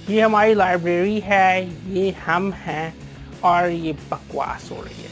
ये हमारी लाइब्रेरी है, ये हम हैं और ये बकवास हो रही है।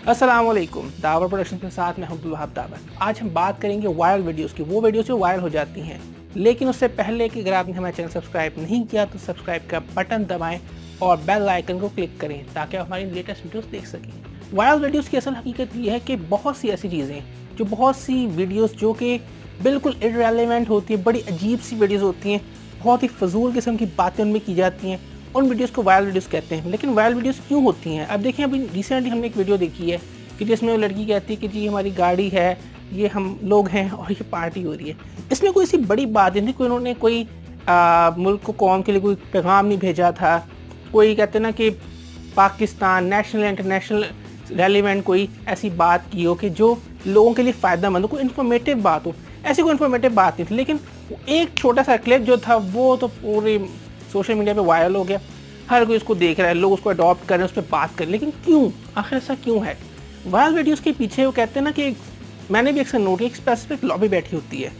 अस्सलाम वालेकुम, दावर प्रोडक्शन के साथ मैं अब्दुल वहाब दावर। आज हम बात करेंगे वायरल वीडियोस की, वो वीडियोस जो वायरल हो जाती हैं। लेकिन उससे पहले कि अगर आपने हमारा चैनल सब्सक्राइब नहीं किया तो सब्सक्राइब का बटन दबाएं और बेल आइकन को क्लिक करें ताकि आप हमारी लेटेस्ट वीडियोस देख सकें। वायरल वीडियोस की असल हकीकत ये है कि बहुत सी ऐसी चीज़ें जो बहुत सी वीडियोस जो कि बिल्कुल इररेलेवेंट होती है, बड़ी अजीब सी वीडियोस होती हैं, बहुत ही फजूल किस्म की बातें उनमें की जाती हैं, उन वीडियोस को वायरल वीडियोस कहते हैं। लेकिन वायरल वीडियोस क्यों होती हैं? अब देखिए, अभी रिसेंटली हमने एक वीडियो देखी है कि जिसमें वो लड़की कहती है कि जी हमारी गाड़ी है, ये हम लोग हैं और ये पार्टी हो रही है। इसमें कोई सी बड़ी बात नहीं थी, कोई उन्होंने कोई मुल्क को कौम के लिए कोई पैगाम नहीं भेजा था, कोई कहते ना कि पाकिस्तान नेशनल इंटरनेशनल रेलिवेंट कोई ऐसी बात की हो कि जो लोगों के लिए फ़ायदेमंद हो, कोई इन्फॉर्मेटिव बात हो। ऐसी कोई इन्फॉर्मेटिव बात नहीं थी, लेकिन एक छोटा सा क्लिप जो था वो तो पूरे सोशल मीडिया पे वायरल हो गया। हर कोई उसको देख रहा है, लोग उसको अडॉप्ट कर रहे हैं, उस पर बात कर रहे हैं। लेकिन क्यों, आखिर ऐसा क्यों है? वायरल वीडियोस के पीछे वो कहते हैं ना कि मैंने भी अक्सर नोट किया, एक स्पेसिफिक लॉबी बैठी होती है,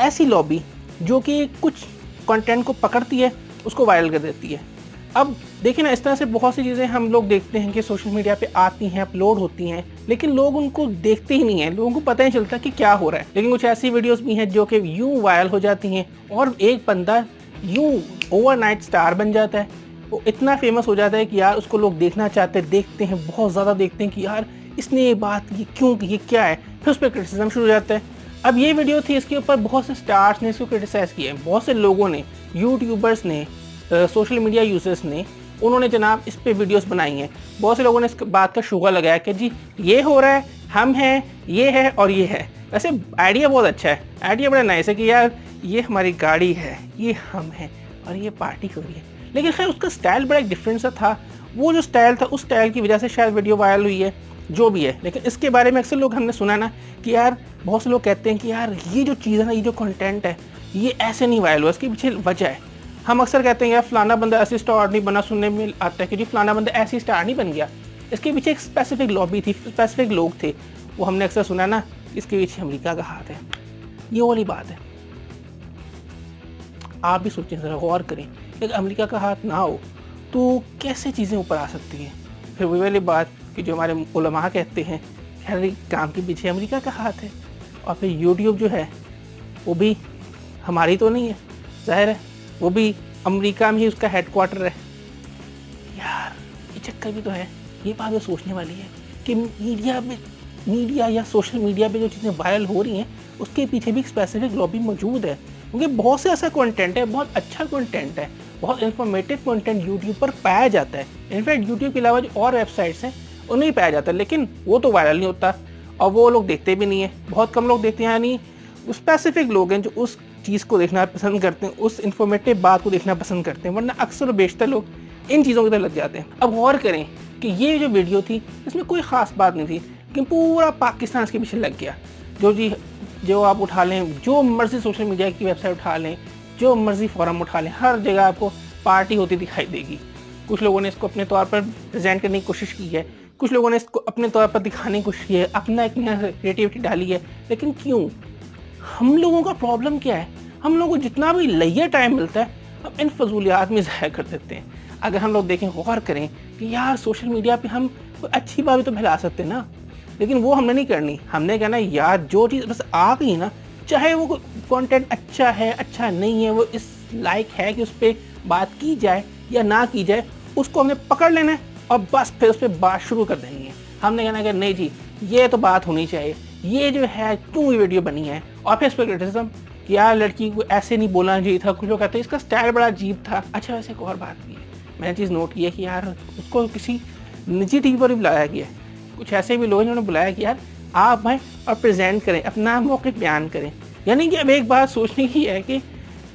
ऐसी लॉबी जो कि कुछ कंटेंट को पकड़ती है, उसको वायरल कर देती है। अब देखिए ना, इस तरह से बहुत सी चीज़ें हम लोग देखते हैं कि सोशल मीडिया पे आती हैं, अपलोड होती हैं, लेकिन लोग उनको देखते ही नहीं हैं, लोगों को पता नहीं चलता कि क्या हो रहा है। लेकिन कुछ ऐसी वीडियोस भी हैं जो कि यूँ वायरल हो जाती हैं और एक बंदा यूँ ओवरनाइट स्टार बन जाता है। वो इतना फेमस हो जाता है कि यार उसको लोग देखना चाहते हैं, देखते हैं, बहुत ज़्यादा देखते हैं कि यार इसने ये बात की क्यों की, ये क्या है। फिर उस पर क्रिटिसिज्म शुरू हो जाता है। अब ये वीडियो थी, इसके ऊपर बहुत से स्टार्स ने इसको क्रिटिसाइज़ किया है, बहुत से लोगों ने, यूट्यूबर्स ने, सोशल मीडिया यूजर्स ने, उन्होंने जनाब इस पे वीडियोस बनाई हैं। बहुत से लोगों ने इस बात का शुगर लगाया कि जी ये हो रहा है, हम हैं, ये है और ये है। वैसे आइडिया बहुत अच्छा है, आइडिया बड़ा नाइस है कि यार ये हमारी गाड़ी है, ये हम हैं और ये पार्टी हो रही है। लेकिन खैर उसका स्टाइल बड़ा एक डिफरेंट सा था। वो जो स्टाइल था, उस स्टाइल की वजह से शायद वीडियो वायरल हुई है, जो भी है। लेकिन इसके बारे में अक्सर लोग हमने सुना ना कि यार बहुत से लोग कहते हैं कि यार ये जो चीज़ है ना, ये जो कंटेंट है, ये ऐसे नहीं वायरल हुआ, इसके पीछे वजह है। हम अक्सर कहते हैं यार फलाना बंदा ऐसी स्टार नहीं बना, सुनने में आता है कि जी फलाना बंदा ऐसी स्टार नहीं बन गया, इसके पीछे एक स्पेसिफिक लॉबी थी, स्पेसिफिक लोग थे। वो हमने अक्सर सुना ना, इसके पीछे अमेरिका का हाथ है। ये वाली बात है। आप भी सोचें, ज़रा गौर करें, अगर अमेरिका का हाथ ना हो तो कैसे चीज़ें ऊपर आ सकती हैं। फिर वही वाली बात कि जो हमारे उलमा कहते हैं हर काम के पीछे अमेरिका का हाथ है। और फिर यूट्यूब जो है वो भी हमारी तो नहीं है, जाहिर है वो भी अमेरिका में ही उसका हेडक्वार्टर है। यार ये चक्कर भी तो है। ये बात तो सोचने वाली है कि मीडिया या सोशल मीडिया पे जो चीज़ें वायरल हो रही हैं उसके पीछे भी एक स्पेसिफिक लॉबी मौजूद है, क्योंकि बहुत से ऐसा कंटेंट है, बहुत अच्छा कंटेंट है, बहुत इन्फॉर्मेटिव कंटेंट यूट्यूब पर पाया जाता है। इनफैक्ट यूट्यूब के अलावा जो और वेबसाइट्स हैं उन्हें ही पाया जाता है, लेकिन वो तो वायरल नहीं होता और वो लोग देखते भी नहीं है, बहुत कम लोग देखते हैं। यानी स्पेसिफिक लोग हैं जो उस चीज़ को देखना पसंद करते हैं, उस इन्फॉर्मेटिव बात को देखना पसंद करते हैं, वरना अक्सर और बेशतर लोग इन चीज़ों की तरफ लग जाते हैं। अब गौर करें कि ये जो वीडियो थी इसमें कोई ख़ास बात नहीं थी, लेकिन पूरा पाकिस्तान इसके पीछे लग गया। जो आप उठा लें, जो मर्ज़ी सोशल मीडिया की वेबसाइट उठा लें, जो मर्ज़ी फोरम उठा लें, हर जगह आपको पार्टी होती दिखाई देगी। कुछ लोगों ने इसको अपने तौर पर प्रेजेंट करने की कोशिश की है, कुछ लोगों ने इसको अपने तौर पर दिखाने की कोशिश की है, अपना एक नया क्रिएटिविटी डाली है। लेकिन क्यों? हम लोगों का प्रॉब्लम क्या है? हम लोगों को जितना भी लैया टाइम मिलता है हम इन फजूलियात में ज़ाया कर देते हैं। अगर हम लोग देखें, गौर करें कि यार सोशल मीडिया पे हम कोई अच्छी बात भी तो फैला सकते हैं ना, लेकिन वो हमने नहीं करनी। हमने कहना यार जो चीज़ बस आ गई ना, चाहे वो कंटेंट अच्छा है, अच्छा नहीं है, वो इस लायक है कि उस पर बात की जाए या ना की जाए, उसको हमने पकड़ लेना है और बस फिर उस पर बात शुरू कर देनी है। हमने कहना कि नहीं जी ये तो बात होनी चाहिए, ये जो है क्यों ये वीडियो बनी है, और फिर इस पर क्रिटिसिज्म कि यार लड़की को ऐसे नहीं बोलना चाहिए था। कुछ लोग कहते हैं इसका स्टाइल बड़ा अजीब था। अच्छा, वैसे एक और बात भी है, मैंने चीज़ नोट की है कि यार उसको किसी निजी टीवी पर भी बुलाया गया है। कुछ ऐसे भी लोग हैं जिन्होंने बुलाया कि यार आप आएँ और प्रेजेंट करें, अपना मौक़िफ़ बयान करें। यानी कि अब एक बात सोचने की है कि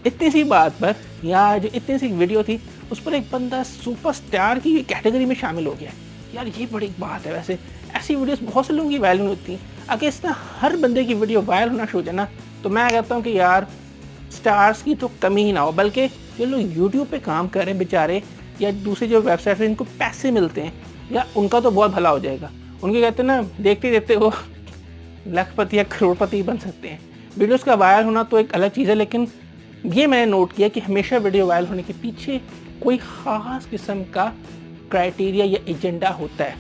इतनी सी बात पर या जो इतनी सी वीडियो थी उस पर एक बंदा सुपरस्टार की कैटेगरी में शामिल हो गया। यार ये बड़ी बात है। वैसे ऐसी वीडियोस बहुत से लोगों की वायरल होती हैं। अगर इस तरह हर बंदे की वीडियो वायरल होना शुरू हो जाए ना, तो मैं कहता हूँ कि यार स्टार्स की तो कमी ही ना हो, बल्कि जो लोग यूट्यूब पे काम कर रहे हैं बेचारे, या दूसरी जो वेबसाइट पर इनको पैसे मिलते हैं, या उनका तो बहुत भला हो जाएगा। उनके कहते हैं ना, देखते देखते वो लखपति या करोड़पति बन सकते हैं। वीडियोस का वायरल होना तो एक अलग चीज़ है, लेकिन ये मैंने नोट किया कि हमेशा वीडियो वायरल होने के पीछे कोई ख़ास किस्म का क्राइटेरिया या एजेंडा होता है।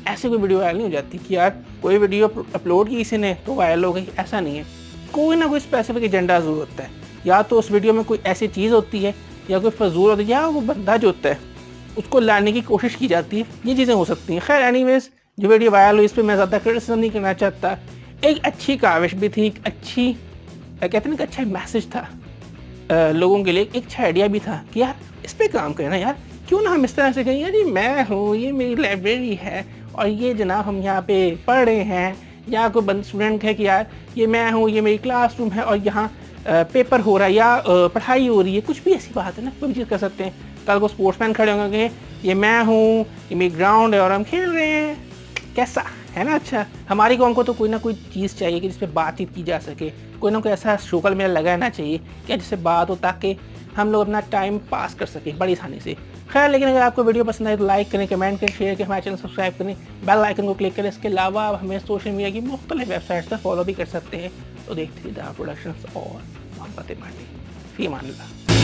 ऐसे कोई वीडियो वायरल नहीं हो जाती कि यार कोई वीडियो अपलोड की किसी ने तो वायरल हो गई, ऐसा नहीं है। कोई ना कोई स्पेसिफिक एजेंडा ज़रूर होता है। या तो उस वीडियो में कोई ऐसी चीज़ होती है, या कोई फजूल होती है, या वो बंदा जो होता है उसको लाने की कोशिश की जाती है। ये चीज़ें हो सकती हैं। खैर एनीवेज, जो वीडियो वायरल हुई इस पर मैं ज़्यादा क्रिटिसिज्म नहीं करना चाहता। एक अच्छी काविश भी थी, एक अच्छी कहते हैं ना, एक अच्छा मैसेज था लोगों के लिए, एक अच्छा आइडिया भी था कि यार इस पर काम करें ना यार, क्यों ना हम इस तरह से कहें यार ये मैं हूँ, ये मेरी लाइब्रेरी है और ये जनाब हम यहाँ पे पढ़ रहे हैं, या कोई बंद स्टूडेंट है कि यार ये मैं हूँ, ये मेरी क्लासरूम है और यहाँ पेपर हो रहा है या पढ़ाई हो रही है, कुछ भी ऐसी बात है ना, कोई भी चीज़ कर सकते हैं। कल को स्पोर्ट्समैन खड़े होंगे कि ये मैं हूँ, ये मेरी ग्राउंड है और हम खेल रहे हैं, कैसा है ना। अच्छा, हमारी कौम को तो कोई ना कोई चीज़ चाहिए कि जिस पे बातचीत की जा सके, कोई ना कोई ऐसा सोशल मीडिया लगाना चाहिए कि जिससे बात हो, ताकि हम लोग अपना टाइम पास कर सकें बड़ी आसानी से। खैर, लेकिन अगर आपको वीडियो पसंद आए तो लाइक करें, कमेंट करें, शेयर करें, हमारे चैनल सब्सक्राइब करें, बेल आइकन को क्लिक करें। इसके अलावा आप हमें सोशल मीडिया की मुख्तलिफ वेबसाइट्स पर फॉलो भी कर सकते हैं। तो देखते रहिए दा प्रोडक्शंस और मोहब्बत माटी। फी अमान अल्लाह।